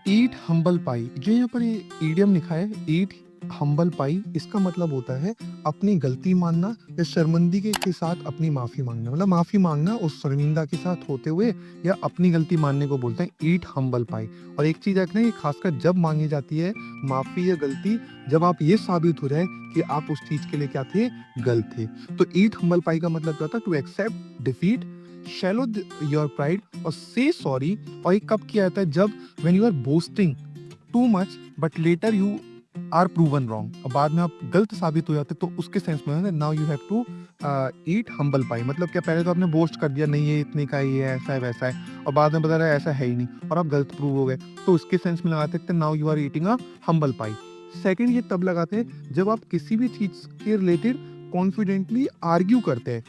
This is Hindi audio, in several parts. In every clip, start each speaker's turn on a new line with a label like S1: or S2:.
S1: ईट हम्बल पाई, जो यहाँ पर ये ईडियम लिखा है ईट हम्बल पाई, इसका मतलब होता है अपनी गलती मानना या शर्मिंदगी के साथ अपनी माफी मांगना। मतलब माफी मांगना उस शर्मिंदा के साथ होते हुए या अपनी गलती मानने को बोलते हैं ईट हम्बल पाई। और एक चीज रखना, ये खासकर जब मांगी जाती है माफी या गलती, जब आप ये साबित हो जाए कि आप उस चीज के लिए क्या थे, गलत थे। तो ईट हम्बल पाई का मतलब क्या होता है? To accept defeat, swallow your pride और से सॉरी। और ये कब किया जाता है? जब when you are boasting too much but later you are proven wrong, और बाद में आप गलत साबित हो जाते, तो उसके सेंस में now you have to eat humble pie. मतलब क्या, पहले तो आपने बोस्ट कर दिया नहीं ये इतने का ही है, ऐसा है वैसा है, और बाद में बता रहा है ऐसा है ही नहीं, और आप गलत प्रूव हो गए, तो उसके सेंस में लगा सकते हैं now you are eating a humble pie. Second, ये तब लगाते हैं जब आप किसी भी चीज के रिलेटेड कॉन्फिडेंटली आर्ग्यू करते हैं,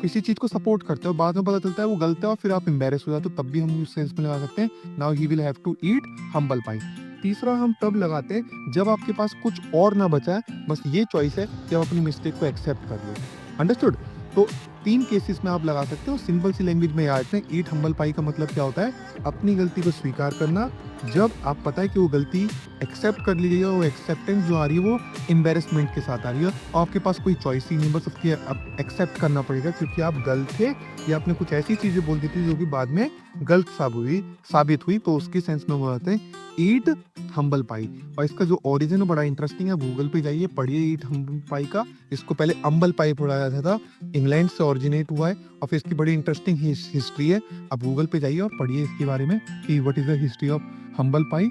S1: किसी चीज को सपोर्ट करते हो, बाद में पता चलता है वो गलत है और फिर आप एम्बेरस हो जाते हो, तब भी हम उस सेंस में लगा सकते हैं now he will have to eat humble pie. तीसरा हम तब लगाते हैं जब आपके पास कुछ और ना बचा है, बस ये चॉइस है कि आप अपनी मिस्टेक को एक्सेप्ट कर लो। अंडरस्टूड? तो 3 केसेस में आप लगा सकते हो, सिंपल सी लैंग्वेज में याद रखें। ईट हम्बल पाई का मतलब क्या होता है? अपनी गलती को स्वीकार करना, जब आप पता है कि वो गलती एक्सेप्ट कर ली गई है, वो एक्सेप्टेंस जो आ रही है वो एम्बेरसमेंट के साथ आ रही है, और आपके पास कोई चॉइस ही नहीं, बस उसकी अब एक्सेप्ट करना पड़ेगा क्योंकि आप गलत थे, या आपने कुछ ऐसी चीजें बोल दी थी जो कि बाद में गलत साबित हुई, तो उसके सेंस में वो आते हैं ईट हम्बल पाई। और इसका जो ओरिजिन है बड़ा इंटरेस्टिंग है, गूगल पे जाइए पढ़िए ईट हम्बल पाई का। इसको पहले अम्बल पाई पढ़ा जाता था, इंग्लैंड से ओरिजिनेट हुआ है, और फिर इसकी बड़ी इंटरेस्टिंग हिस्ट्री है। आप गूगल पे जाइए और पढ़िए इसके बारे में कि what is the history of humble pi.